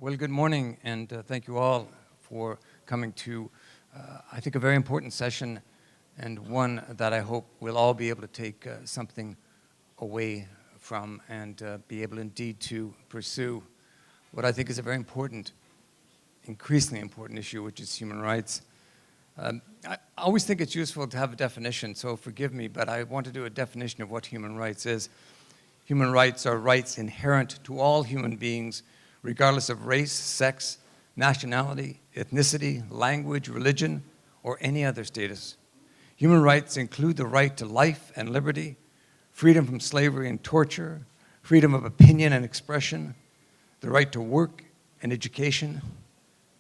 Well, good morning, and thank you all for coming to, I think, a very important session, and one that I hope we'll all be able to take something away from and be able indeed to pursue what I think is a very important, increasingly important issue, which is human rights. I always think it's useful to have a definition, so forgive me, but I want to do a definition of what human rights is. Human rights are rights inherent to all human beings, regardless of race, sex, nationality, ethnicity, language, religion, or any other status. Human rights include the right to life and liberty, freedom from slavery and torture, freedom of opinion and expression, the right to work and education,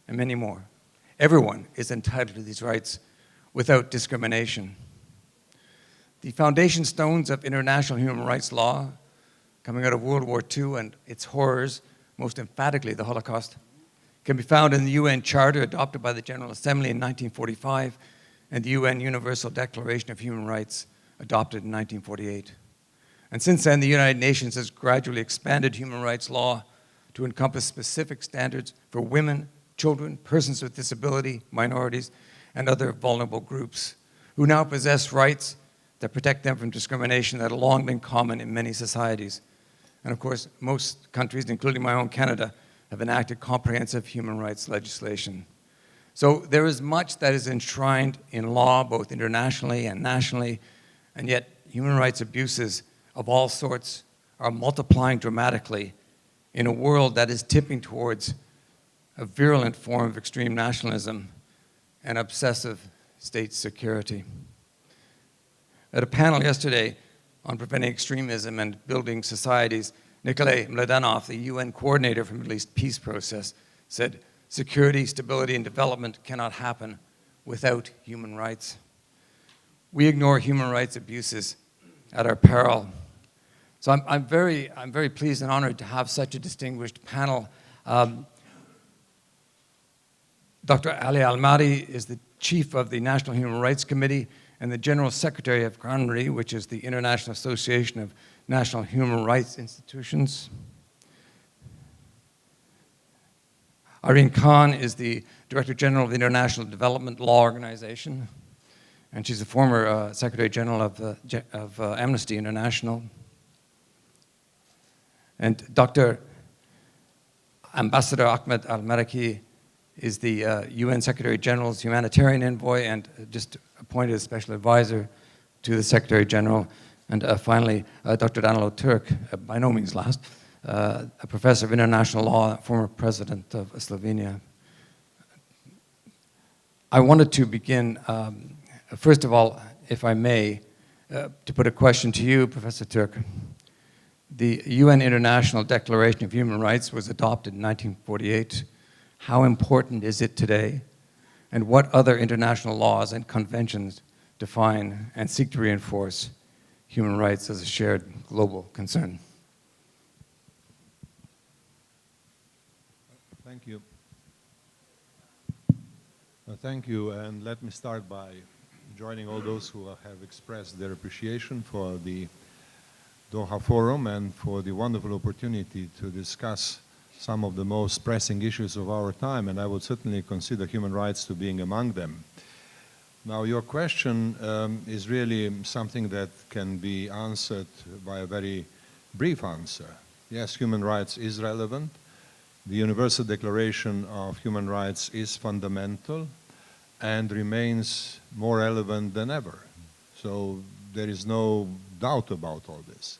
and many more. Everyone is entitled to these rights without discrimination. The foundation stones of international human rights law, coming out of World War II and its horrors, most emphatically the Holocaust, can be found in the UN Charter adopted by the General Assembly in 1945 and the UN Universal Declaration of Human Rights adopted in 1948. And since then, the United Nations has gradually expanded human rights law to encompass specific standards for women, children, persons with disability, minorities, and other vulnerable groups who now possess rights that protect them from discrimination that have long been common in many societies. And of course, most countries, including my own Canada, have enacted comprehensive human rights legislation. So there is much that is enshrined in law, both internationally and nationally, and yet human rights abuses of all sorts are multiplying dramatically in a world that is tipping towards a virulent form of extreme nationalism and obsessive state security. At a panel yesterday on preventing extremism and building societies, Nikolai Mladenov, the UN coordinator for the Middle East peace process, said, "Security, stability, and development cannot happen without human rights." We ignore human rights abuses at our peril. So I'm very pleased and honored to have such a distinguished panel. Dr. Ali Al-Marri is the chief of the National Human Rights Committee and the General Secretary of Marri, which is the International Association of National Human Rights Institutions. Irene Khan is the Director General of the International Development Law Organization, and she's a former Secretary General of Amnesty International. And Dr. Ambassador Ahmed Al-Meraikhi is the UN Secretary General's Humanitarian Envoy and just appointed as Special Advisor to the Secretary General. And finally, Dr. Danilo Türk, by no means last, a professor of international law, former president of Slovenia. I wanted to begin, first of all, if I may, to put a question to you, Professor Türk. The UN International Declaration of Human Rights was adopted in 1948. How important is it today? And what other international laws and conventions define and seek to reinforce human rights as a shared global concern? Thank you. Thank you, and let me start by joining all those who have expressed their appreciation for the Doha Forum and for the wonderful opportunity to discuss some of the most pressing issues of our time, and I would certainly consider human rights to being among them. Now, your question is really something that can be answered by a very brief answer. Yes, human rights is relevant. The Universal Declaration of Human Rights is fundamental and remains more relevant than ever. So there is no doubt about all this.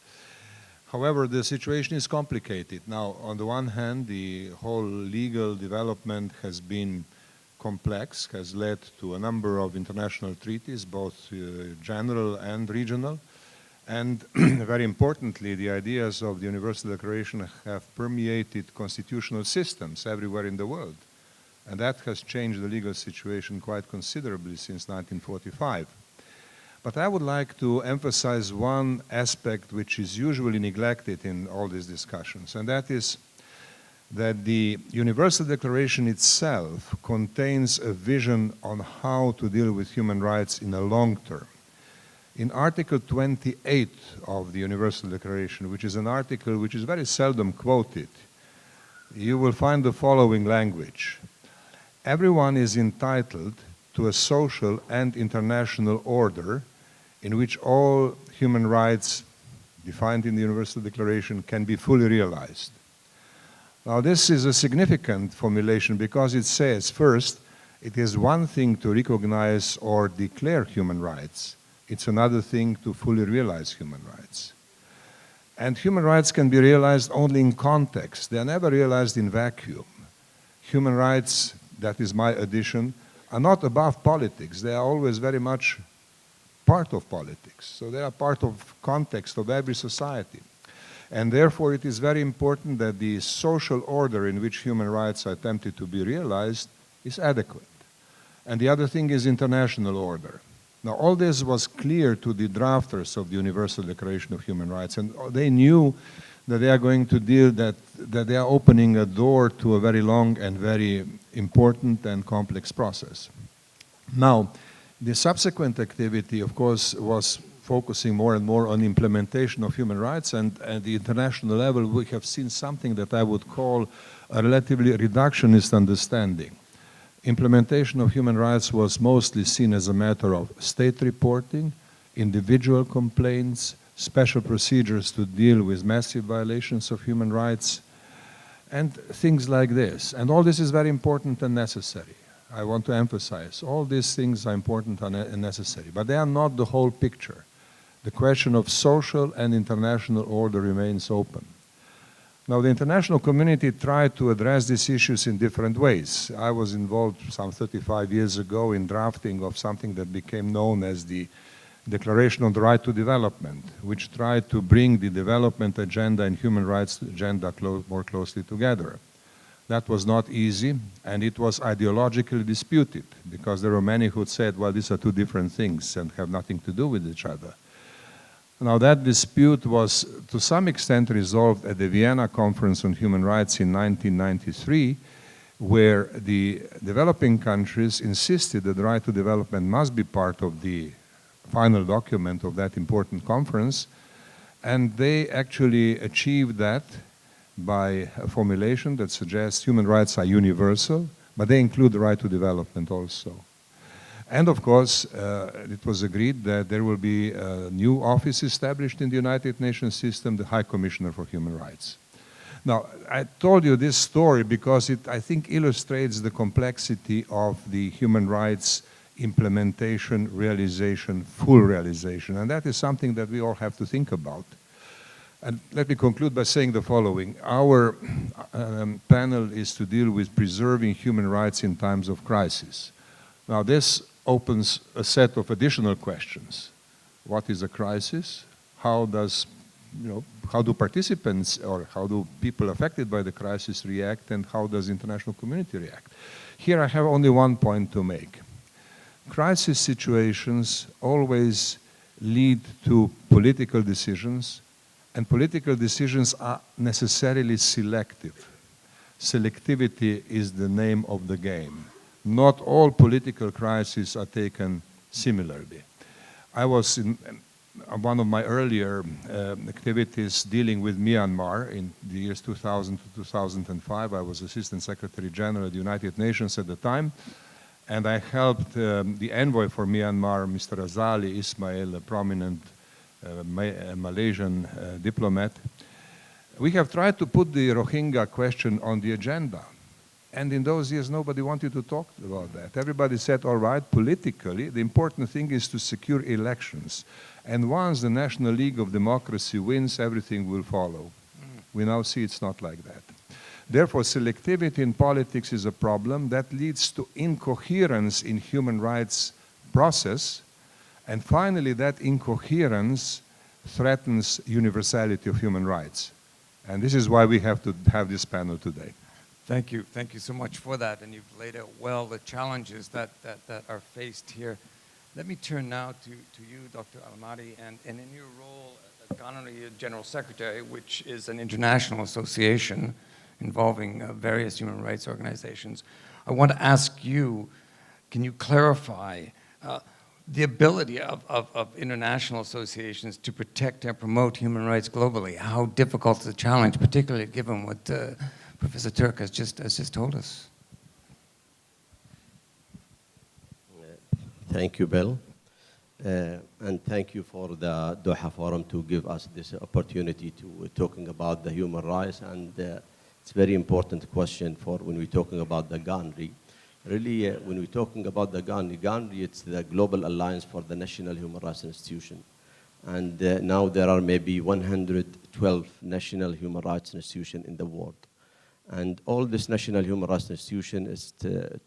However, the situation is complicated. Now, on the one hand, the whole legal development has been complex, has led to a number of international treaties, both general and regional. And very importantly, the ideas of the Universal Declaration have permeated constitutional systems everywhere in the world. And that has changed the legal situation quite considerably since 1945. But I would like to emphasize one aspect which is usually neglected in all these discussions, and that is that the Universal Declaration itself contains a vision on how to deal with human rights in the long term. In Article 28 of the Universal Declaration, which is an article which is very seldom quoted, you will find the following language. Everyone is entitled to a social and international order in which all human rights defined in the Universal Declaration can be fully realized. Now, this is a significant formulation because it says, first, it is one thing to recognize or declare human rights. It's another thing to fully realize human rights. And human rights can be realized only in context. They are never realized in vacuum. Human rights, that is my addition, are not above politics. They are always very much part of politics. So they are part of context of every society. And therefore it is very important that the social order in which human rights are attempted to be realized is adequate. And the other thing is international order. Now all this was clear to the drafters of the Universal Declaration of Human Rights, and they knew that they are going to deal that they are opening a door to a very long and very important and complex process. Now, the subsequent activity, of course, was focusing more and more on implementation of human rights, and at the international level we have seen something that I would call a relatively reductionist understanding. Implementation of human rights was mostly seen as a matter of state reporting, individual complaints, special procedures to deal with massive violations of human rights, and things like this. And all this is very important and necessary. I want to emphasize, all these things are important and necessary, but they are not the whole picture. The question of social and international order remains open. Now, the international community tried to address these issues in different ways. I was involved some 35 years ago in drafting of something that became known as the Declaration on the Right to Development, which tried to bring the development agenda and human rights agenda more closely together. That was not easy, and it was ideologically disputed, because there were many who said, well, these are two different things and have nothing to do with each other. Now, that dispute was to some extent resolved at the Vienna Conference on Human Rights in 1993, where the developing countries insisted that the right to development must be part of the final document of that important conference, and they actually achieved that by a formulation that suggests human rights are universal, but they include the right to development also. And of course, it was agreed that there will be a new office established in the United Nations system, the High Commissioner for Human Rights. Now, I told you this story because it, I think, illustrates the complexity of the human rights implementation, realization, full realization, and that is something that we all have to think about. And let me conclude by saying the following. Our panel is to deal with preserving human rights in times of crisis. Now, this opens a set of additional questions. What is a crisis? How do participants or how do people affected by the crisis react, and how does the international community react? Here I have only one point to make. Crisis situations always lead to political decisions, and political decisions are necessarily selective. Selectivity is the name of the game. Not all political crises are taken similarly. I was in one of my earlier activities dealing with Myanmar in the years 2000 to 2005. I was Assistant Secretary General of the United Nations at the time, and I helped the envoy for Myanmar, Mr. Azali Ismail, a prominent Malaysian diplomat. We have tried to put the Rohingya question on the agenda. And in those years, nobody wanted to talk about that. Everybody said, all right, politically, the important thing is to secure elections. And once the National League of Democracy wins, everything will follow. We now see it's not like that. Therefore, selectivity in politics is a problem that leads to incoherence in human rights process. And finally, that incoherence threatens universality of human rights. And this is why we have to have this panel today. Thank you so much for that, and you've laid out well the challenges that are faced here. Let me turn now to you, Dr. Marri, and in your role as Honorary General Secretary, which is an international association involving various human rights organizations. I want to ask you, can you clarify the ability of international associations to protect and promote human rights globally? How difficult is the challenge, particularly given what Professor Türk has just told us. Thank you, Bill. And thank you for the Doha Forum to give us this opportunity to talking about the human rights. And it's a very important question for when we're talking about the GANRI. Really, when we're talking about the GANRI, it's the Global Alliance for the National Human Rights Institution. And now there are maybe 112 national human rights institutions in the world. And all this national human rights institution is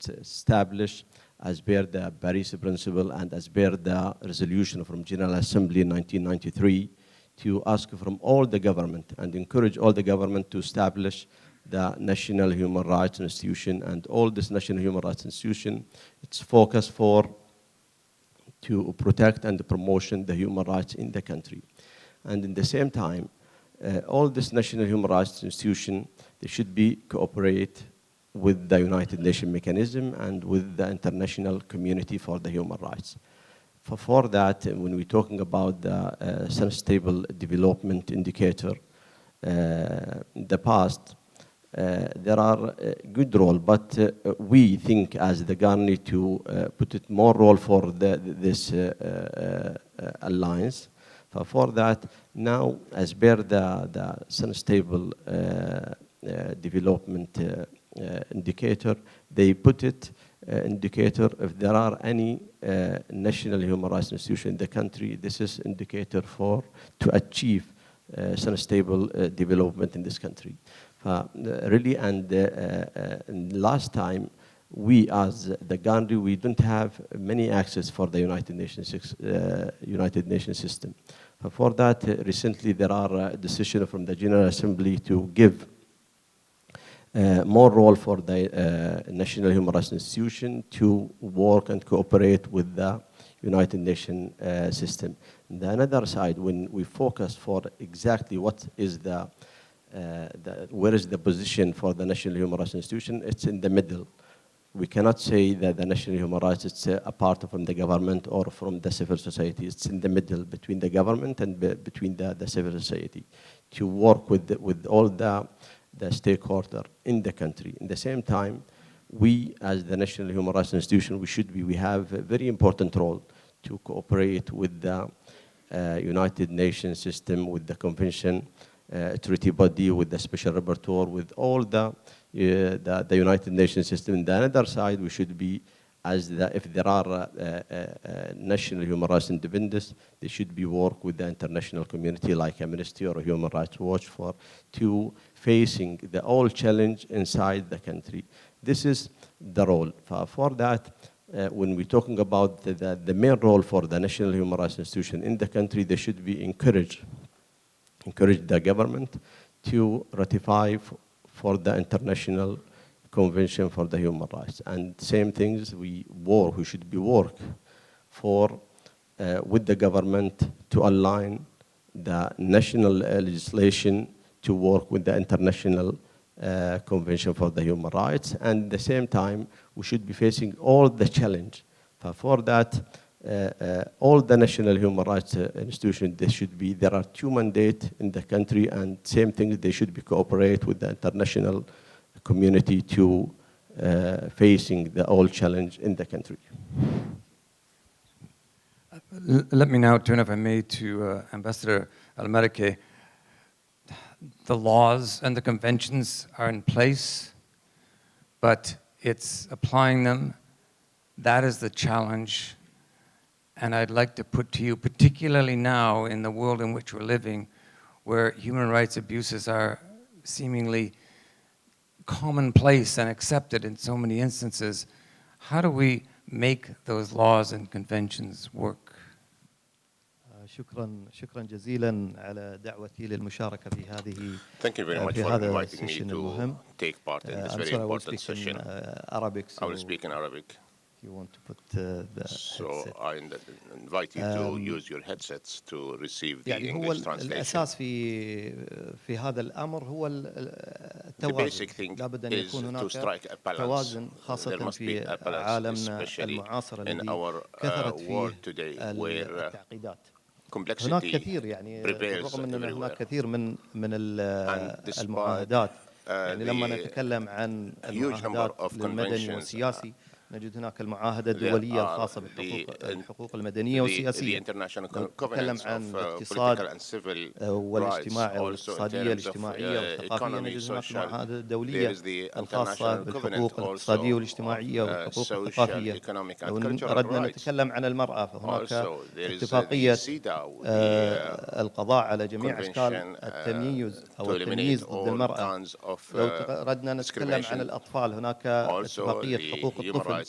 established as per the Paris Principle and as per the resolution from General Assembly in 1993 to ask from all the government and encourage all the government to establish the National Human Rights Institution. And all this National Human Rights Institution, it's focused to protect and promotion the human rights in the country. And in the same time, all this National Human Rights Institution, they should be cooperate with the United Nations mechanism and with the international community for the human rights. For that, when we're talking about the sustainable development indicator, in the past, there are good role, but we think as the GANRI to put it more role for this alliance. For that, now as per the sustainable development indicator, they put it indicator if there are any national human rights institution in the country, this is indicator to achieve sustainable development in this country. Really, and last time, we as the GANRI, we don't have many access for the United Nations system. For that, recently there are decisions from the General Assembly to give more role for the National Human Rights Institution to work and cooperate with the United Nations system. On the other side, when we focus for exactly what is where is the position for the National Human Rights Institution, it's in the middle. We cannot say that the National Human Rights is apart from the government or from the civil society. It's in the middle between the government and between the civil society to work with all the stakeholders in the country. In the same time, we as the National Human Rights Institution, we have a very important role to cooperate with the United Nations system, with the convention, treaty body, with the special rapporteur, with all the United Nations system. On the other side, we should be, if there are national human rights independence, they should be work with the international community like Amnesty or Human Rights Watch to facing the all challenge inside the country. This is the role. For that, when we're talking about the main role for the National Human Rights Institution in the country, they should be encourage the government to ratify for the International Convention for the Human Rights. And same things, we should be work for with the government to align the national legislation to work with the International Convention for the Human Rights. And at the same time, we should be facing all the challenge. For that, all the national human rights institutions, there are two mandates in the country, and same thing, they should be cooperate with the international community to facing the all challenge in the country. Let me now turn, if I may, to Ambassador Meraikhi. The laws and the conventions are in place, but it's applying them. That is the challenge. And I'd like to put to you, particularly now in the world in which we're living, where human rights abuses are seemingly commonplace and accepted in so many instances, how do we make those laws and conventions work? شكرا جزيلا على دعوتي للمشاركة في هذه Thank you very much for inviting me to take part in this very important session. I will speak in Arabic. If you want to put the So headset. I invite you to use your headsets to receive the يعني هو English translation. الأساس في هذا الأمر هو The التوازن. basic thing لابد أن is يكون to هناك strike a balance. توازن There خاصة must be في a balance, عالمنا especially المعاصر in الذي our كثرت world فيه today, where التعقيدات. هناك complexity كثير يعني prevails بالرغم من هناك everywhere. كثير من And despite المعاهدات يعني لما نتكلم عن المعاهدات للمدني والسياسي نجد هناك المعاهدة الدولية الخاصة بالحقوق المدنية والسياسية. نتكلم عن الاقتصاد والاجتماعي والاقتصادية الاجتماعية والثقافية، نجد هناك المعاهدة الدولية الخاصة بالحقوق الاقتصادية والاجتماعية والحقوق الثقافية. لو أردنا نتكلم عن المرأة فهناك اتفاقية القضاء على جميع أشكال التمييز أو التمييز ضد المرأة. لو أردنا نتكلم عن الأطفال هناك اتفاقية حقوق الطفل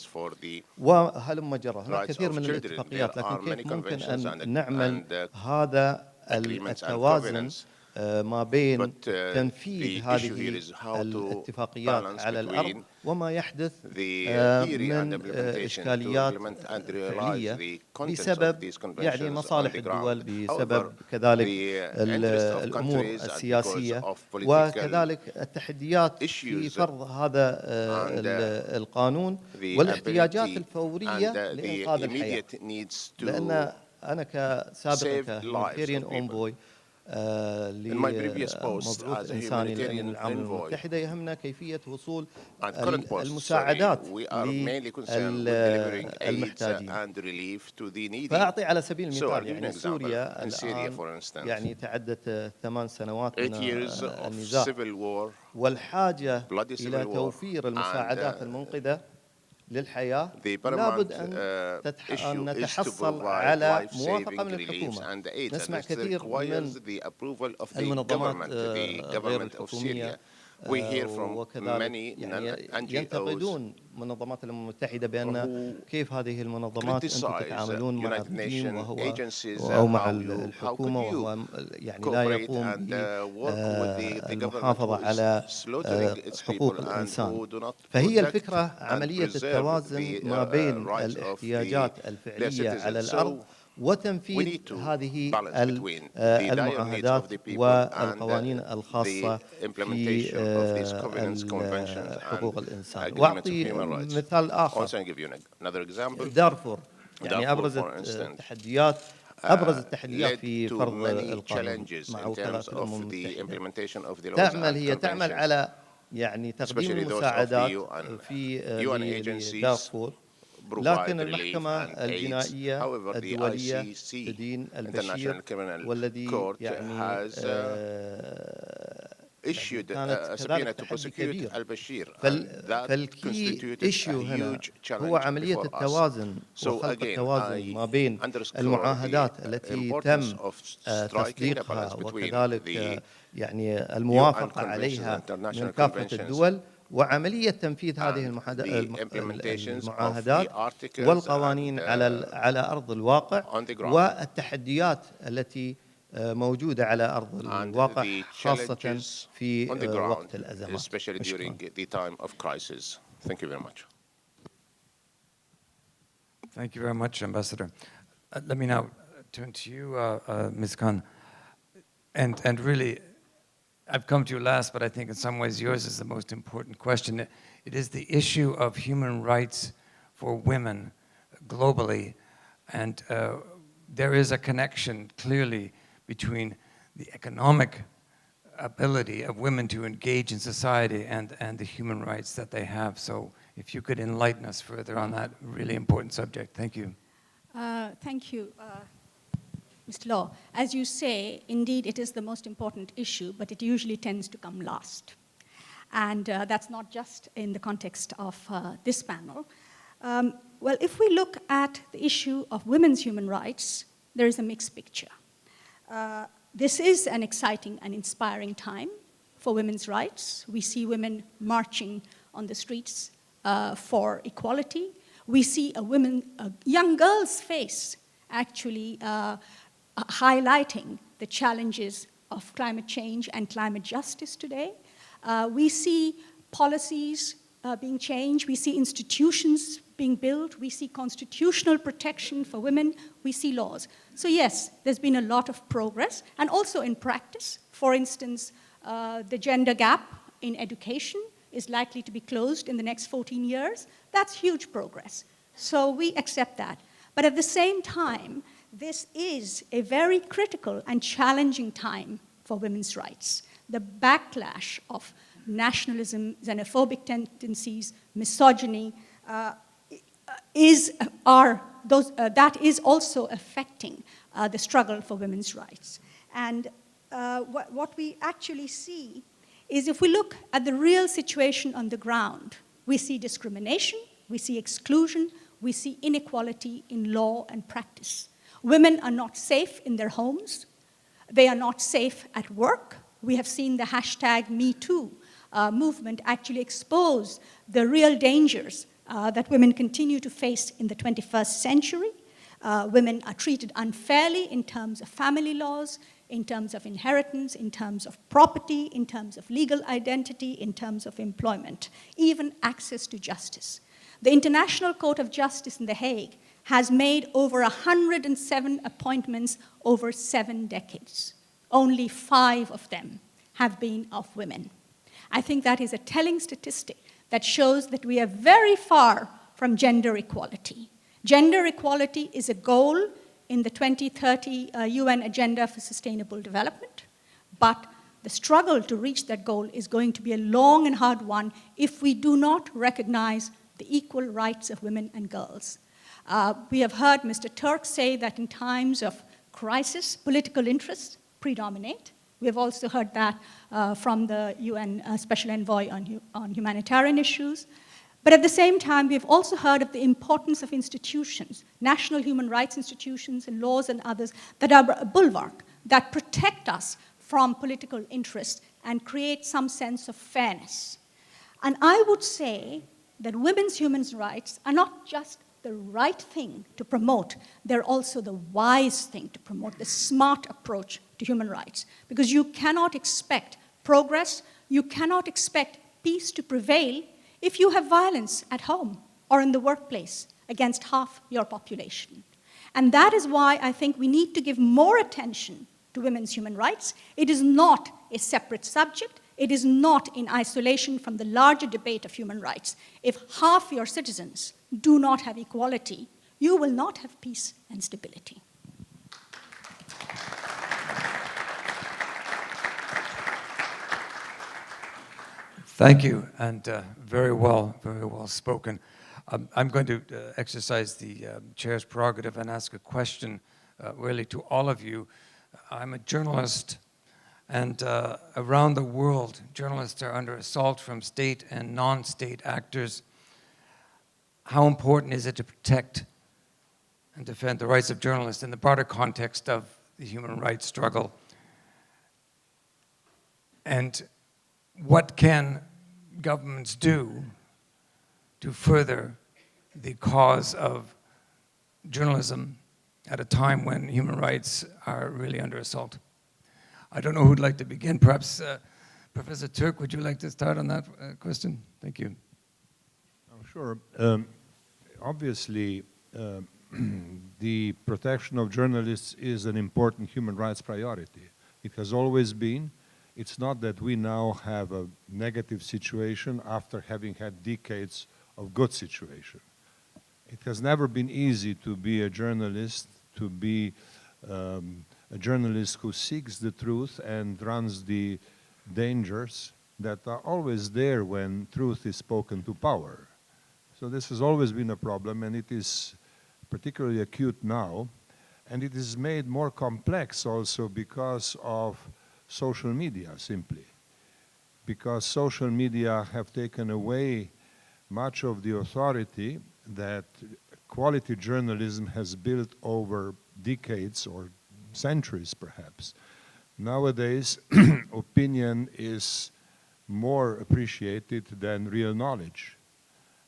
وهلم جرى. هناك كثير من الاتفاقيات، لكن كيف ممكن أن نعمل هذا التوازن ما بين تنفيذ هذه الاتفاقيات على الأرض وما يحدث من إشكاليات فعلية بسبب يعني مصالح الدول، بسبب كذلك الأمور السياسية، وكذلك التحديات في فرض هذا القانون والاحتياجات الفورية لإنقاذ الحياة. لأن أنا كسابق Humanitarian Envoy لمبعوث إنساني للأمم العامة المتحدة يهمنا كيفية وصول المساعدات للمحتاجين. فأعطي على سبيل المثال يعني سوريا الآن يعني تعدت 8 سنوات من النزاع والحاجة إلى توفير المساعدات المنقذة للحياة. لابد أن نتحصل على موافقة من الحكومة. نسمع كثير من المنظمات غير الحكومية وكذلك يعني ينتقدون منظمات الأمم المتحدة بأن كيف هذه المنظمات أنتم تتعاملون مع الرجيم وهو أو مع الحكومة وهو يعني لا يقوم بالمحافظة على حقوق الإنسان. فهي الفكرة عملية التوازن ما بين الاحتياجات الفعلية على الأرض وتنفيذ هذه المعاهدات والقوانين الخاصة في حقوق الإنسان. وأعطي مثال آخر، دارفور يعني أبرز التحديات في فرض القانون مع وكالات الأمم المتحدة. تعمل على يعني تقديم المساعدات في دارفور، لكن المحكمة الجنائية الدولية تدين البشير والذي يعني كانت كذلك تحدي كبير. فالكي إيشيو هنا هو عملية التوازن وخلق التوازن ما بين المعاهدات التي تم تصديقها وكذلك يعني الموافقة عليها من كافة الدول وعملية تنفيذ هذه المعاهدات والقوانين على أرض الواقع والتحديات التي موجودة على أرض الواقع خاصة في وقت الأزمات. Thank you very much. Thank you very much, Ambassador. Let me now turn to you, Ms. Khan. And really, I've come to you last, but I think in some ways yours is the most important question. It is the issue of human rights for women globally. And there is a connection clearly between the economic ability of women to engage in society and the human rights that they have. So if you could enlighten us further on that really important subject. Thank you. Thank you, Mr. Law. As you say, indeed it is the most important issue, but it usually tends to come last. And that's not just in the context of this panel. Well, if we look at the issue of women's human rights, there is a mixed picture. This is an exciting and inspiring time for women's rights. We see women marching on the streets for equality. We see a young girl's face actually highlighting the challenges of climate change and climate justice today. We see policies being changed. We see institutions being built. We see constitutional protection for women. We see laws. So yes, there's been a lot of progress, and also in practice. For instance, the gender gap in education is likely to be closed in the next 14 years. That's huge progress. So we accept that. But at the same time, this is a very critical and challenging time for women's rights. The backlash of nationalism, xenophobic tendencies, misogyny, that is also affecting the struggle for women's rights. And what we actually see is, if we look at the real situation on the ground, we see discrimination, we see exclusion, we see inequality in law and practice. Women are not safe in their homes. They are not safe at work. We have seen the hashtag #MeToo movement actually expose the real dangers that women continue to face in the 21st century. Women are treated unfairly in terms of family laws, in terms of inheritance, in terms of property, in terms of legal identity, in terms of employment, even access to justice. The International Court of Justice in The Hague has made over 107 appointments over 7 decades. Only 5 of them have been of women. I think that is a telling statistic that shows that we are very far from gender equality. Gender equality is a goal in the 2030 UN Agenda for Sustainable Development, but the struggle to reach that goal is going to be a long and hard one if we do not recognize the equal rights of women and girls. We have heard Mr. Türk say that in times of crisis, political interests predominate. We have also heard that from the UN Special Envoy on humanitarian issues. But at the same time, we've also heard of the importance of institutions, national human rights institutions and laws and others that are a bulwark, that protect us from political interest and create some sense of fairness. And I would say that women's human rights are not just the right thing to promote, they're also the wise thing to promote, the smart approach to human rights. Because you cannot expect progress, you cannot expect peace to prevail if you have violence at home or in the workplace against half your population. And that is why I think we need to give more attention to women's human rights. It is not a separate subject. It is not in isolation from the larger debate of human rights. If half your citizens do not have equality, you will not have peace and stability. Thank you, and very well spoken. I'm going to exercise the chair's prerogative and ask a question really to all of you. I'm a journalist, and around the world, journalists are under assault from state and non-state actors. How important is it to protect and defend the rights of journalists in the broader context of the human rights struggle? And what can governments do to further the cause of journalism at a time when human rights are really under assault? I don't know who'd like to begin. Perhaps Professor Türk, would you like to start on that question? Thank you. Oh, sure. Obviously, the protection of journalists is an important human rights priority. It has always been. It's not that we now have a negative situation after having had decades of good situation. It has never been easy to be a journalist, to be a journalist who seeks the truth and runs the dangers that are always there when truth is spoken to power. So this has always been a problem, and it is particularly acute now. And it is made more complex also because of social media, simply. Because social media have taken away much of the authority that quality journalism has built over decades or centuries, perhaps. Nowadays, opinion is more appreciated than real knowledge.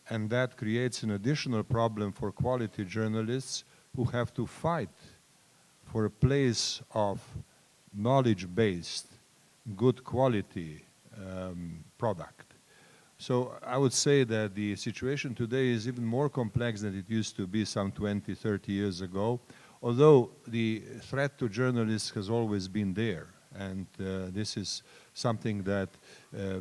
And that creates an additional problem for quality journalists who have to fight for a place of knowledge-based, good quality product. So I would say that the situation today is even more complex than it used to be some 20, 30 years ago, although the threat to journalists has always been there. And this is something that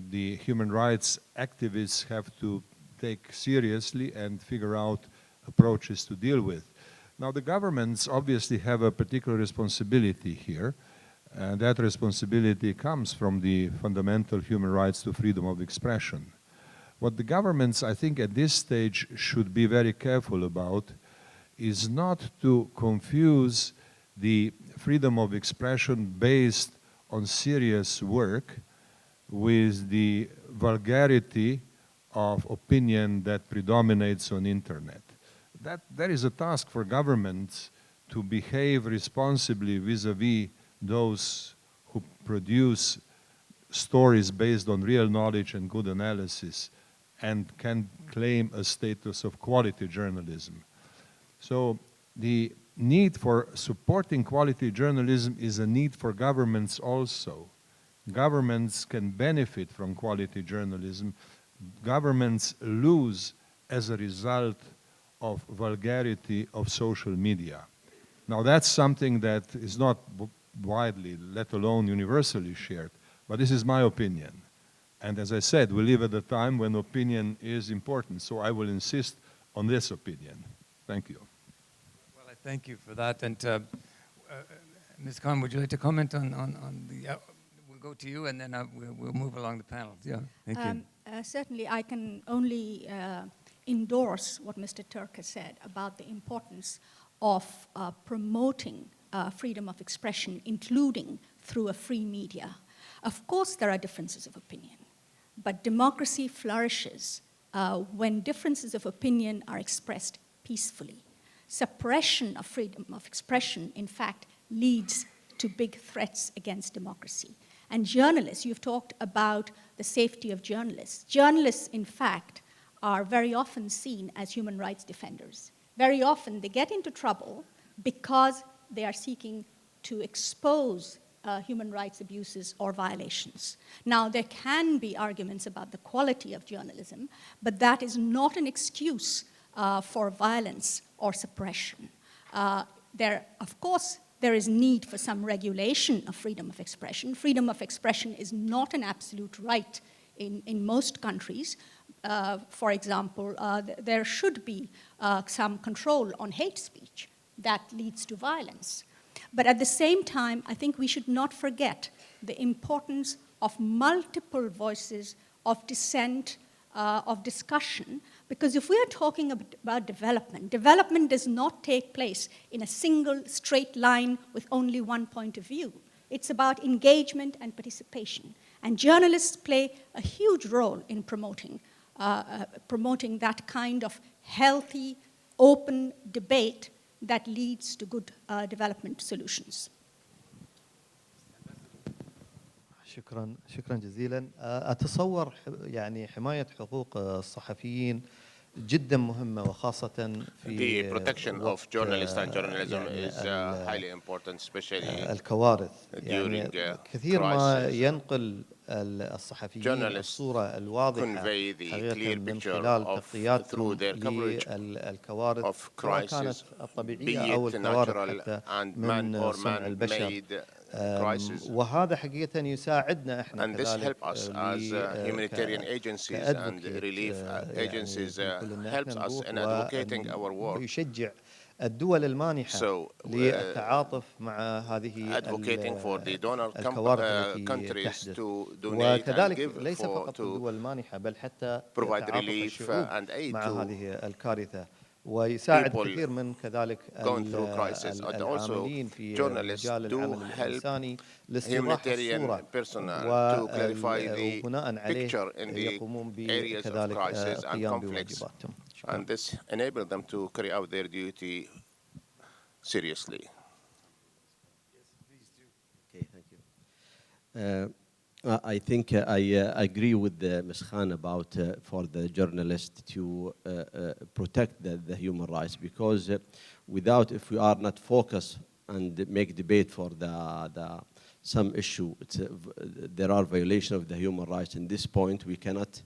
the human rights activists have to take seriously and figure out approaches to deal with. Now, the governments obviously have a particular responsibility here. And that responsibility comes from the fundamental human rights to freedom of expression. What the governments, I think, at this stage should be very careful about is not to confuse the freedom of expression based on serious work with the vulgarity of opinion that predominates on internet. That is a task for governments to behave responsibly vis-a-vis those who produce stories based on real knowledge and good analysis and can claim a status of quality journalism. So the need for supporting quality journalism is a need for governments also. Governments can benefit from quality journalism. Governments lose as a result of vulgarity of social media. Now that's something that is not widely, let alone universally shared, but this is my opinion. And as I said, we live at a time when opinion is important, so I will insist on this opinion. Thank you. Well, I thank you for that. And Ms. Khan, would you like to comment on the... we'll go to you and then we'll move along the panel. Yeah, thank you. Certainly, I can only endorse what Mr. Türk has said about the importance of promoting freedom of expression, including through a free media. Of course, there are differences of opinion, but democracy flourishes when differences of opinion are expressed peacefully. Suppression of freedom of expression, in fact, leads to big threats against democracy. And journalists, you've talked about the safety of journalists. Journalists, in fact, are very often seen as human rights defenders. Very often they get into trouble because they are seeking to expose human rights abuses or violations. Now, there can be arguments about the quality of journalism, but that is not an excuse for violence or suppression. Of course, there is need for some regulation of freedom of expression. Freedom of expression is not an absolute right in most countries. For example, there should be some control on hate speech that leads to violence. But at the same time, I think we should not forget the importance of multiple voices of dissent, of discussion, because if we are talking about development, development does not take place in a single straight line with only one point of view. It's about engagement and participation. And journalists play a huge role in promoting that kind of healthy, open debate that leads to good development solutions. شكرا جزيلا. أتصور يعني حماية حقوق الصحفيين جدا مهمة وخاصة في the protection of journalists and journalism is highly important, especially الكوارث. during يعني كثير ما ينقل الصحفيين الصورة الواضحة حقيقة من خلال تغطياتهم للكوارث سواء كانت الطبيعية أو الكوارث حتى من صنع البشر. وهذا حقيقة يساعدنا احنا and this helps us as humanitarian agencies and relief agencies helps us in advocating our work. ويشجع الدول المانحة للتعاطف مع هذه الكوارث التي تحدث. وكذلك ليس فقط الدول المانحة بل حتى تعاطف الشعوب مع هذه الكارثة. ويساعد كثير من كذلك العاملين في مجال العمل الإنساني لاستيضاح الصورة وبناء عليه يقومون بكذلك القيام بواجباتهم. And this enables them to carry out their duty seriously. Yes, please do. Okay, thank you. I think I agree with Ms. Khan about for the journalist to protect the human rights, because without, if we are not focused and make debate for some issue, there are violations of the human rights. In this point, we cannot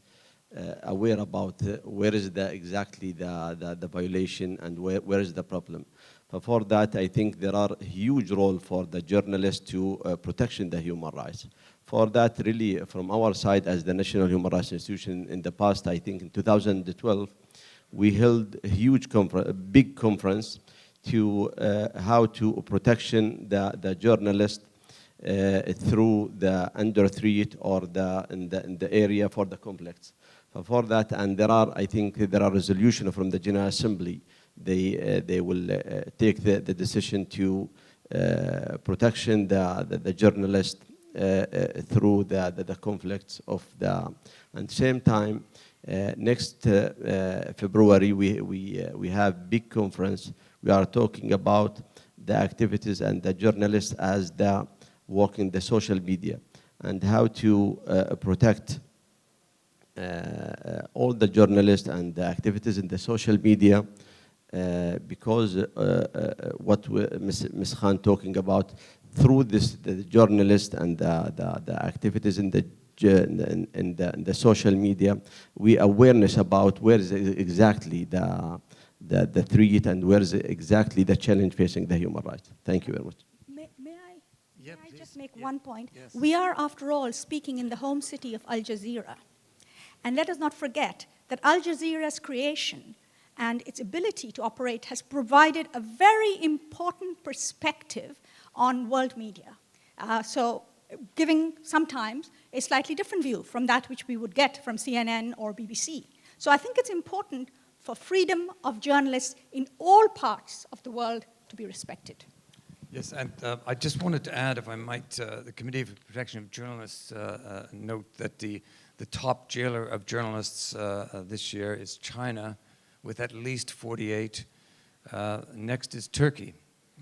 aware about where is exactly the violation and where is the problem. But for that, I think there are huge role for the journalists to protection the human rights. For that, really, from our side as the National Human Rights Institution in the past, I think in 2012, we held a huge conference, a big conference to how to protection the journalists through the under threat or in the area for the conflicts. For that, and there are, I think, there are resolutions from the General Assembly. They will take the decision to protection the journalists through the conflicts of the. And same time, next February we have big conference. We are talking about the activities and the journalists as the work in the social media and how to protect all the journalists and the activities in the social media, because what Ms. Khan talking about through this, the journalists and the activities in the social media, we awareness about where is exactly the threat and where is exactly the challenge facing the human rights. Thank you very much. May I just make one point? Yes. We are, after all, speaking in the home city of Al Jazeera. And let us not forget that Al Jazeera's creation and its ability to operate has provided a very important perspective on world media. So giving sometimes a slightly different view from that which we would get from CNN or BBC. So I think it's important for freedom of journalists in all parts of the world to be respected. Yes, and I just wanted to add, if I might, the Committee for Protection of Journalists note that the top jailer of journalists this year is China, with at least 48. Next is Turkey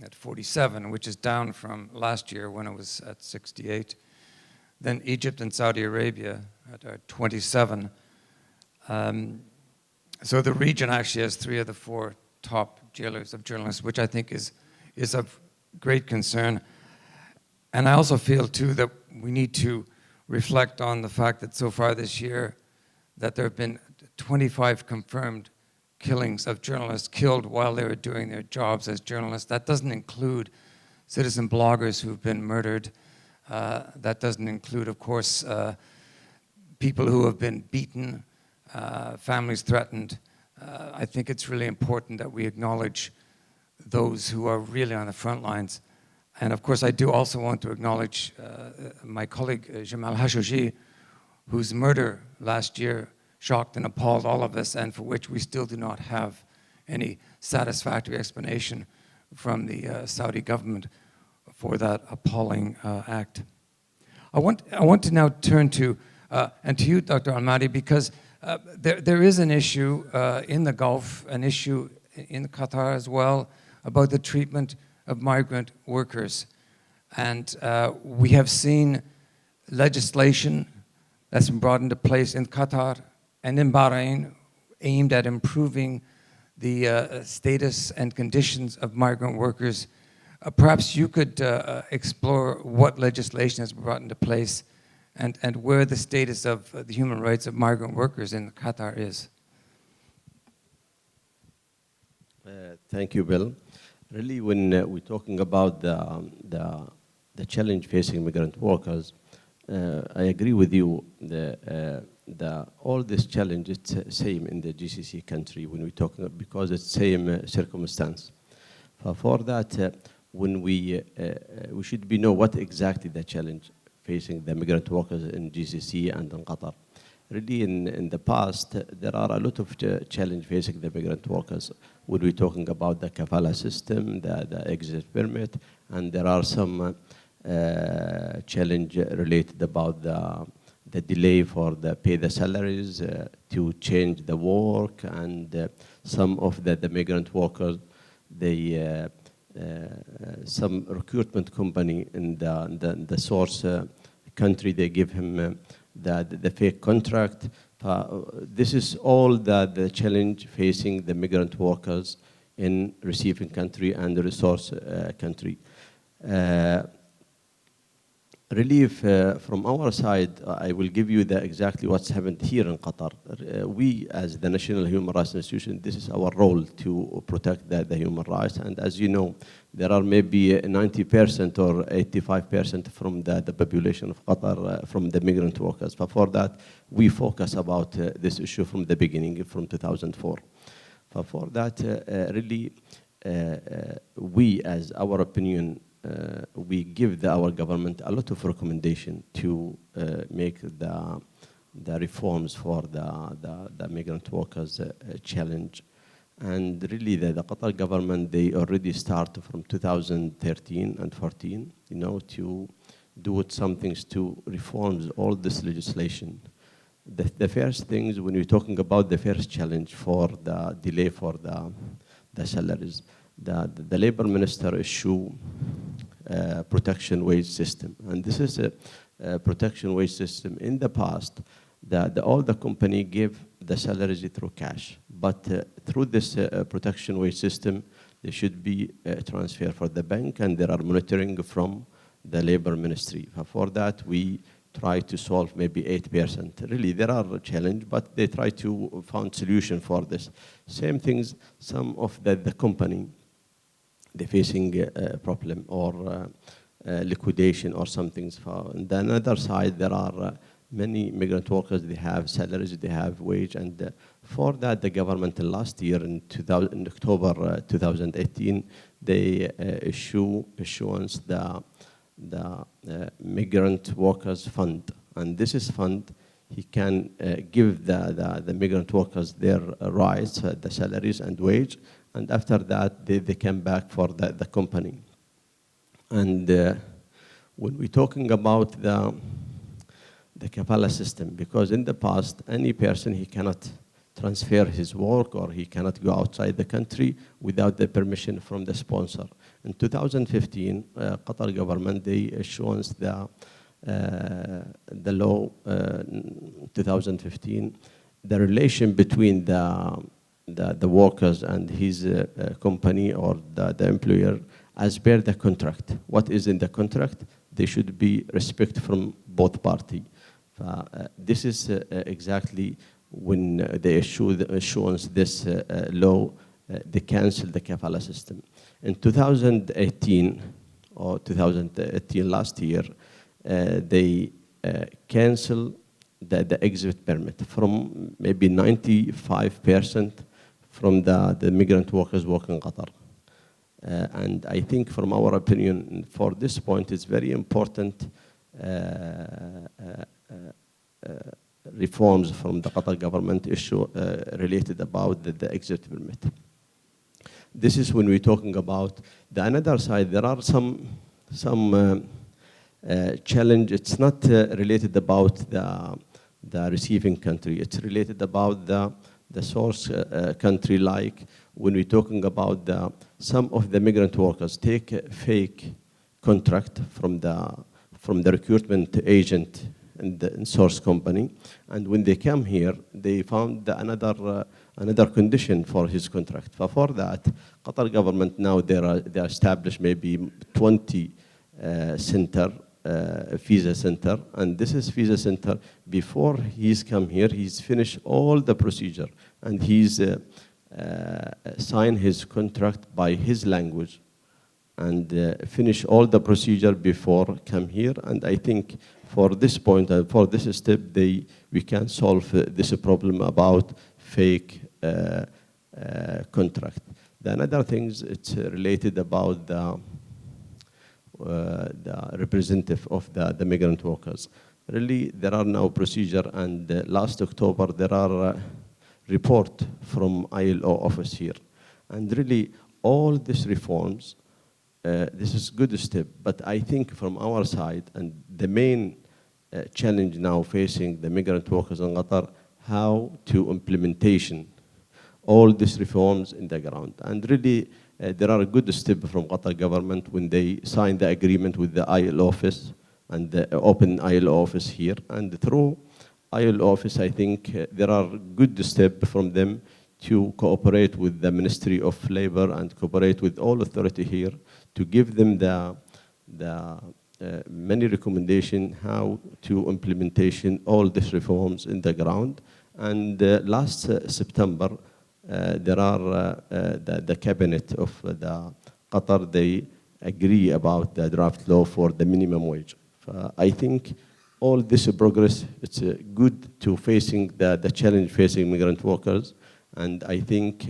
at 47, which is down from last year when it was at 68. Then Egypt and Saudi Arabia at 27. So the region actually has 3 of the 4 top jailers of journalists, which I think is of great concern. And I also feel, too, that we need to reflect on the fact that so far this year that there have been 25 confirmed killings of journalists killed while they were doing their jobs as journalists. That doesn't include citizen bloggers who've been murdered. That doesn't include, of course, people who have been beaten, families threatened. I think it's really important that we acknowledge those who are really on the front lines. And of course, I do also want to acknowledge my colleague, Jamal Khashoggi, whose murder last year shocked and appalled all of us, and for which we still do not have any satisfactory explanation from the Saudi government for that appalling act. I want to now turn to, and to you, Dr. Al-Mahdi, because there is an issue in the Gulf, an issue in Qatar as well, about the treatment of migrant workers. And we have seen legislation that's been brought into place in Qatar and in Bahrain aimed at improving the status and conditions of migrant workers. Perhaps you could explore what legislation has been brought into place and where the status of the human rights of migrant workers in Qatar is. Thank you, Bill. Really, when we're talking about the challenge facing migrant workers, I agree with you. All this challenge, it's same in the GCC country when we're talking, because it's same circumstance. For that, when we should know what exactly the challenge facing the migrant workers in GCC and in Qatar. Really, in the past, there are a lot of challenge facing the migrant workers. When we're talking about the kafala system, the exit permit, and there are some challenge related about the delay for pay the salaries, to change the work, and some of the migrant workers, they some recruitment company in the source country, they give him the fake contract. This is all the challenge facing the migrant workers in receiving country and the resource country. Relief from our side, I will give you exactly what's happened here in Qatar. We, as the National Human Rights Institution, this is our role to protect the human rights. And as you know, there are maybe 90% or 85% from the population of Qatar from the migrant workers. But for that, we focus about this issue from the beginning, from 2004. But for that, really, we, as our opinion, we give our government a lot of recommendation to make the reforms for the migrant workers challenge. And really, the Qatar government, they already started from 2013 and 14, to do some things to reform all this legislation. The first things, when we're talking about the first challenge for the delay for the salaries, the labor minister issue protection wage system. And this is a protection wage system. In the past, all the company give the salaries through cash, but through this protection wage system, there should be a transfer for the bank, and there are monitoring from the labor ministry. For that, we try to solve maybe 8%. Really, there are a challenge, but they try to find solution for this. Same things, some of the company, they're facing a problem or liquidation or something. On the other side, there are many migrant workers, they have salaries, they have wage, and for that, the government last year in October 2018, they issuance the Migrant Workers Fund. And this is fund, he can give the migrant workers their rights, the salaries and wage, and after that, they come back for the company. And when we're talking about the kafala system, because in the past, any person, he cannot transfer his work or he cannot go outside the country without the permission from the sponsor. In 2015, Qatar government, they issuance the law 2015, the relation between the workers and his company or the employer as per the contract. What is in the contract? They should be respect from both parties. This is exactly when they issue the issuance this law, they cancel the kafala system. In 2018 or 2018 last year, they cancel the exit permit from maybe 95% from the migrant workers working in Qatar. And I think from our opinion, for this point, it's very important reforms from the Qatar government issue related about the exit permit. This is when we're talking about the another side. There are some challenge. It's not related about the receiving country. It's related about the source country. Like when we're talking about some of the migrant workers take a fake contract from the recruitment agent and the source company, and when they come here, they found another condition for his contract. For that, Qatar government now they established maybe 20 visa center, and this is visa center. Before he's come here, he's finished all the procedure, and he's signed his contract by his language, and finish all the procedure before come here. And I think for this point and for this step, we can solve this problem about fake contract. The another things, it's related about the representative of the migrant workers. Really, there are now procedure, and last October there are report from ILO office here, and really all these reforms. This is a good step, but I think from our side, and the main challenge now facing the migrant workers in Qatar, how to implementation all these reforms in the ground. And really, there are a good step from Qatar government when they signed the agreement with the ILO office and the open ILO office here. And through ILO office, I think there are good steps from them to cooperate with the Ministry of Labor and cooperate with all authority here to give them the many recommendations how to implementation all these reforms in the ground. And last September, there are the cabinet of the Qatar, they agree about the draft law for the minimum wage. I think all this progress, it's good to facing the challenge facing migrant workers. And I think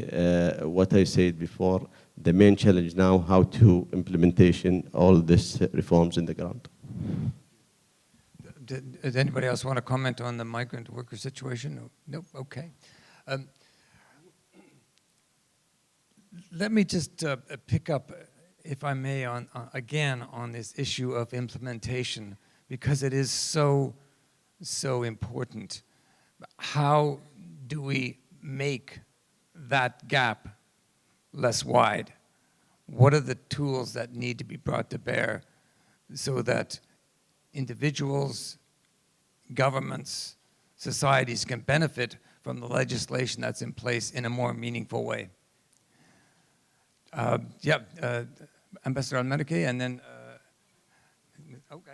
what I said before, the main challenge now, how to implementation all these reforms in the ground. Does anybody else want to comment on the migrant worker situation? No? Nope, okay. Let me just pick up, if I may, again on this issue of implementation, because it is so important. How do we make that gap less wide? What are the tools that need to be brought to bear so that individuals, governments, societies can benefit from the legislation that's in place in a more meaningful way? Ambassador Meraikhi, and then, okay.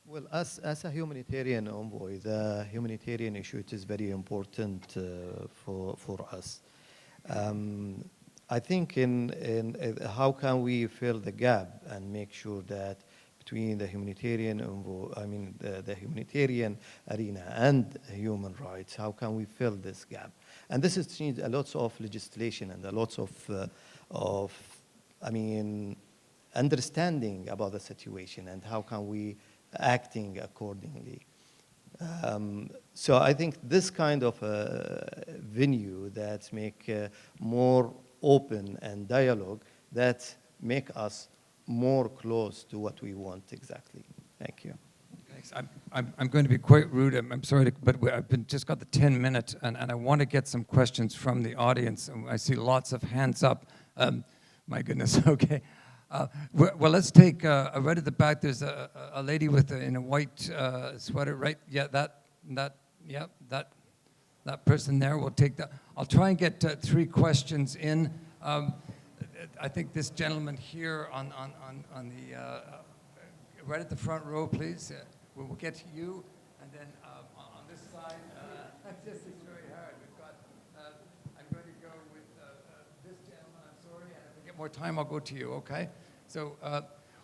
Well, as a humanitarian envoy, the humanitarian issue is very important for us. I think in how can we fill the gap and make sure that between the humanitarian envoy, the humanitarian arena and human rights, how can we fill this gap? And this needs a lot of legislation and a lot of understanding about the situation and how can we acting accordingly. So I think this kind of venue that make more open and dialogue that make us more close to what we want exactly. Thank you. Thanks. I'm going to be quite rude. I'm sorry, but I've just got the 10-minute, and I want to get some questions from the audience. I see lots of hands up. My goodness, okay. Well, let's take right at the back. There's a lady in a white sweater, right? Yeah, that person there. We'll take that. I'll try and get 3 questions in. I think this gentleman here on the right at the front row, please. We'll get to you, and then on this side. This is very hard. We've got. I'm going to go with this gentleman. I'm sorry, and if we get more time, I'll go to you. Okay. So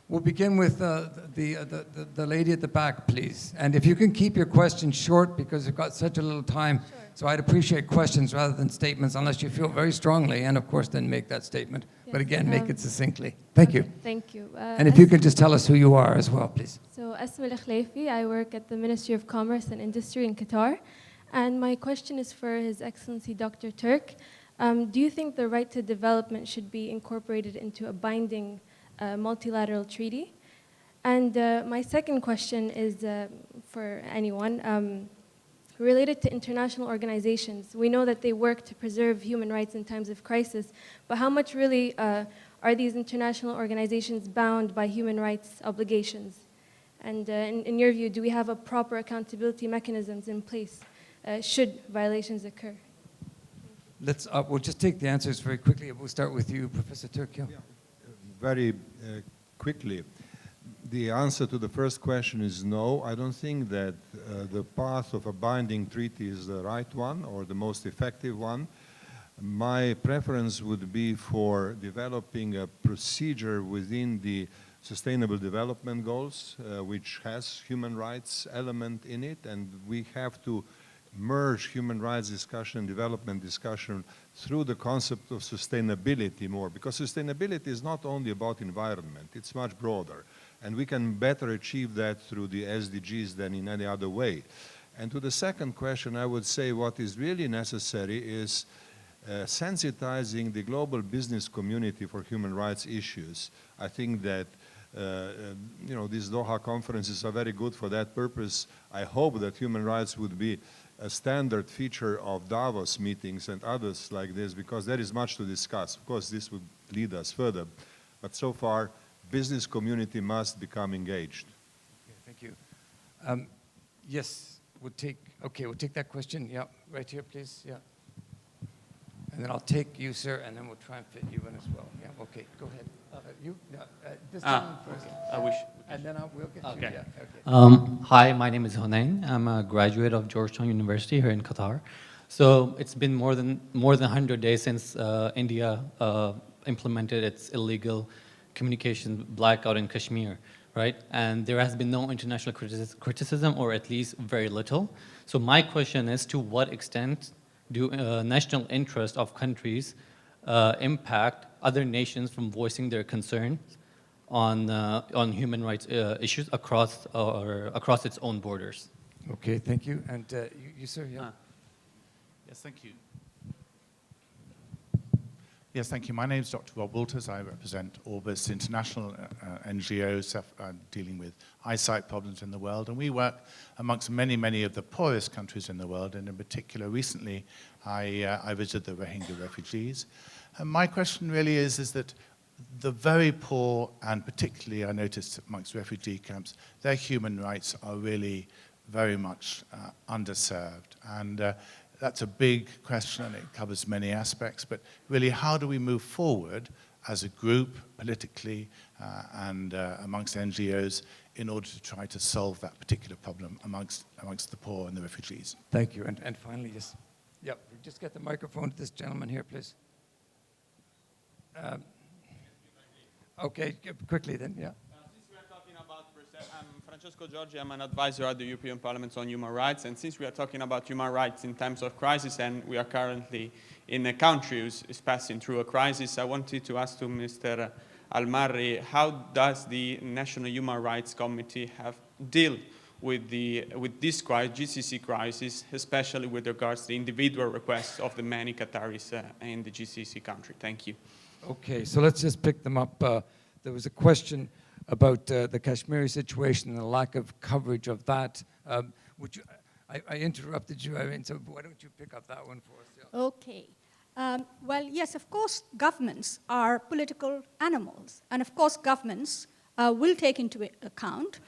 we'll begin with the lady at the back, please. And if you can keep your questions short, because we've got such a little time. Sure. So I'd appreciate questions rather than statements, unless you feel very strongly, and of course then make that statement. Yes, but again, make it succinctly. Thank you. Thank you. And if you could just tell us who you are as well, please. So Asma, I work at the Ministry of Commerce and Industry in Qatar. And my question is for His Excellency Dr. Türk. Do you think the right to development should be incorporated into a binding multilateral treaty? And my second question is for anyone. Related to international organizations, we know that they work to preserve human rights in times of crisis, but how much really are these international organizations bound by human rights obligations? And in your view, do we have a proper accountability mechanisms in place should violations occur? We'll just take the answers very quickly. We'll start with you, Professor Türk. Yeah. Very quickly. The answer to the first question is no. I don't think that the path of a binding treaty is the right one or the most effective one. My preference would be for developing a procedure within the Sustainable Development Goals, which has human rights element in it, and we have to merge human rights discussion and development discussion through the concept of sustainability more, because sustainability is not only about environment, it's much broader. And we can better achieve that through the SDGs than in any other way. And to the second question, I would say what is really necessary is sensitizing the global business community for human rights issues. I think that these Doha conferences are very good for that purpose. I hope that human rights would be a standard feature of Davos meetings and others like this, because there is much to discuss. Of course, this would lead us further, but so far, business community must become engaged. Okay, thank you. Yes, we'll take that question. Yeah, right here, please. Yeah. And then I'll take you, sir, and then we'll try and fit you in as well. Yeah, okay, go ahead. This gentleman first. I wish. And then we'll get okay. you. Yeah, okay. Hi, my name is Hunain. I'm a graduate of Georgetown University here in Qatar. So it's been more than 100 days since India implemented its illegal communication blackout in Kashmir, right? And there has been no international criticism, or at least very little. So my question is, to what extent do national interests of countries impact other nations from voicing their concerns on human rights issues across its own borders? Okay, thank you. And you sir, yeah. Yes, thank you. Yes, thank you. My name is Dr. Rob Walters. I represent Orbis International NGOs dealing with eyesight problems in the world. And we work amongst many, many of the poorest countries in the world. And in particular, recently, I visited the Rohingya refugees. And my question really is that the very poor, and particularly I noticed amongst refugee camps, their human rights are really very much underserved. And that's a big question, and it covers many aspects, but really how do we move forward as a group, politically, and amongst NGOs, in order to try to solve that particular problem amongst the poor and the refugees? Thank you. And finally, just get the microphone to this gentleman here, please. Okay, quickly then, yeah. I'm Francesco Giorgi. I'm an advisor at the European Parliament on human rights. And since we are talking about human rights in times of crisis, and we are currently in a country who is passing through a crisis, I wanted to ask to Mr. Marri, how does the National Human Rights Committee deal with this crisis, GCC crisis, especially with regards to the individual requests of the many Qataris in the GCC country? Thank you. Okay, so let's just pick them up. There was a question about the Kashmiri situation and the lack of coverage of that. I interrupted you, Irene, so why don't you pick up that one for us? Yeah. Okay. Well, yes, of course, governments are political animals. And of course, governments will take into account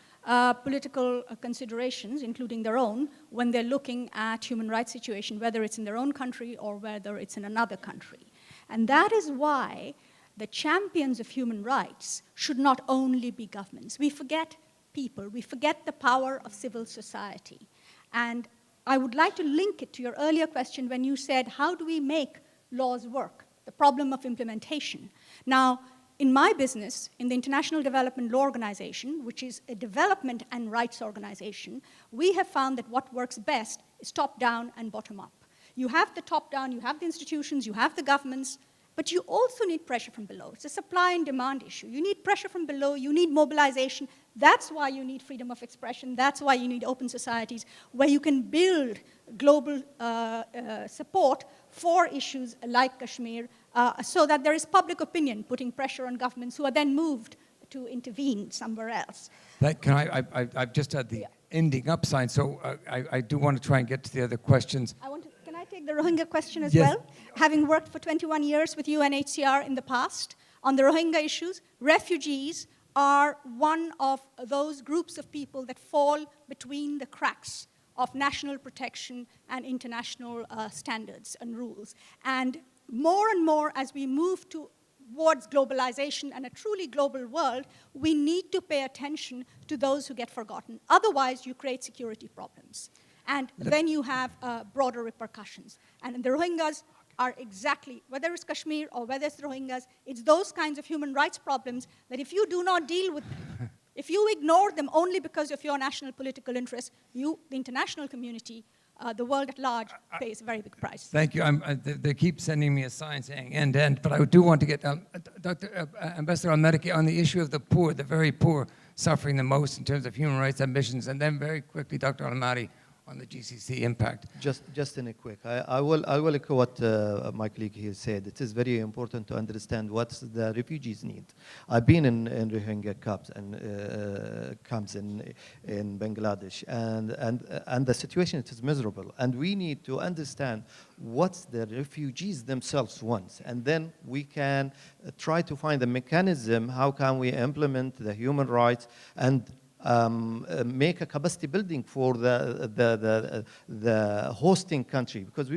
political considerations, including their own, when they're looking at human rights situation, whether it's in their own country or whether it's in another country. And that is why the champions of human rights should not only be governments. We forget people. We forget the power of civil society. And I would like to link it to your earlier question when you said, how do we make laws work? The problem of implementation. Now, in my business, in the International Development Law Organization, which is a development and rights organization, we have found that what works best is top-down and bottom-up. You have the top-down, you have the institutions, you have the governments, but you also need pressure from below. It's a supply and demand issue. You need pressure from below, you need mobilization. That's why you need freedom of expression. That's why you need open societies where you can build global support for issues like Kashmir so that there is public opinion putting pressure on governments who are then moved to intervene somewhere else. I've just had the ending up sign, so I do want to try and get to the other questions. Can I take the Rohingya question as well? Having worked for 21 years with UNHCR in the past on the Rohingya issues, refugees are one of those groups of people that fall between the cracks of national protection and international standards and rules. And more, as we move towards globalization and a truly global world, we need to pay attention to those who get forgotten. Otherwise, you create security problems. And then you have broader repercussions. And the Rohingyas are exactly, whether it's Kashmir or whether it's the Rohingyas, it's those kinds of human rights problems that if you do not deal with them, if you ignore them only because of your national political interests, you, the international community, the world at large, pays a very big price. Thank you. They keep sending me a sign saying end, but I do want to get Dr. Ambassador Meraikhi on the issue of the poor, the very poor, suffering the most in terms of human rights ambitions, and then very quickly, Dr. Marri, on the GCC impact. Just in a quick, I will echo what my colleague here said. It is very important to understand what the refugees need. I've been in Rohingya camps in Bangladesh, and the situation is miserable. And we need to understand what the refugees themselves want, and then we can try to find a mechanism. How can we implement the human rights and make a capacity building for the hosting country, because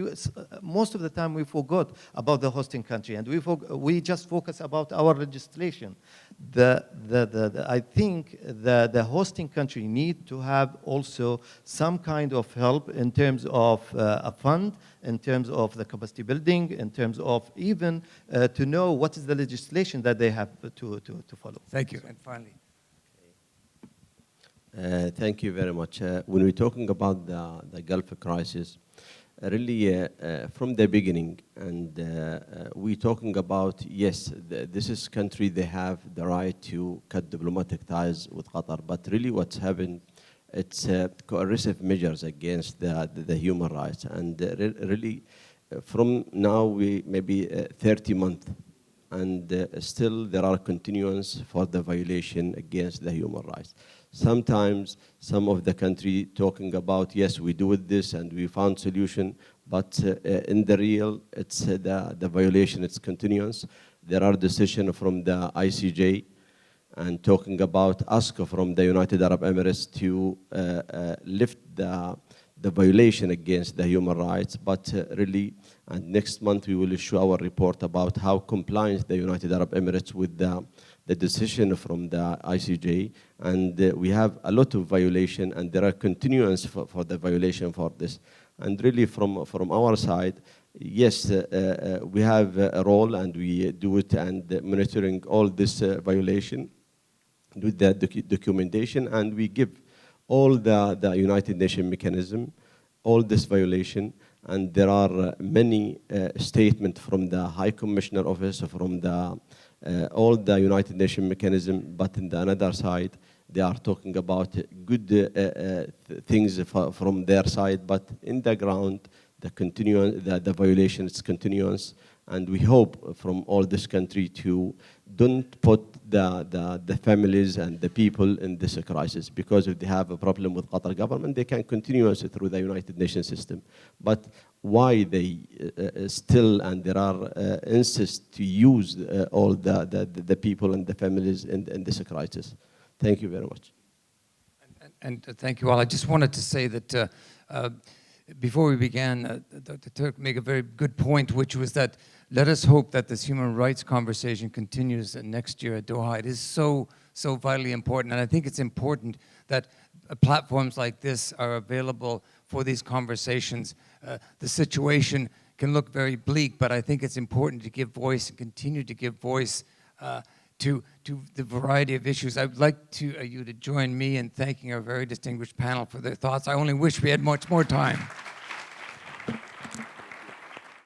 most of the time we forgot about the hosting country and we just focus about our legislation. I think the hosting country need to have also some kind of help in terms of a fund, in terms of the capacity building, in terms of even to know what is the legislation that they have to follow. Thank you. And finally. Thank you very much. When we're talking about the Gulf crisis, really from the beginning, and we talking about, yes, this is country, they have the right to cut diplomatic ties with Qatar, but really what's happened, it's coercive measures against the human rights, and really from now we maybe 30 months, and still there are continuance for the violation against the human rights. Sometimes some of the country talking about, yes, we do this and we found solution, but in the real, it's the violation, it's continuance. There are decisions from the ICJ and talking about ask from the United Arab Emirates to lift the violation against the human rights, but really, and next month we will issue our report about how compliant the United Arab Emirates with the decision from the ICJ, and we have a lot of violation, and there are continuance for the violation for this. And really from our side, yes, we have a role and we do it, and monitoring all this violation with the documentation, and we give all the United Nations mechanism, all this violation, and there are many statements from the High Commissioner Office, from the all the United Nations mechanism, but in the another side, they are talking about good things from their side, but in the ground, the violation is continuous, and we hope from all this country to don't put the families and the people in this crisis, because if they have a problem with Qatar government, they can continue through the United Nations system. But why they still, and there are insist to use all the people and the families in this crisis? Thank you very much. And thank you all. I just wanted to say that before we began, Dr. Türk made a very good point, which was that let us hope that this human rights conversation continues next year at Doha. It is so vitally important, and I think it's important that platforms like this are available for these conversations. The situation can look very bleak, but I think it's important to give voice and continue to give voice to the variety of issues. I would like you to join me in thanking our very distinguished panel for their thoughts. I only wish we had much more time.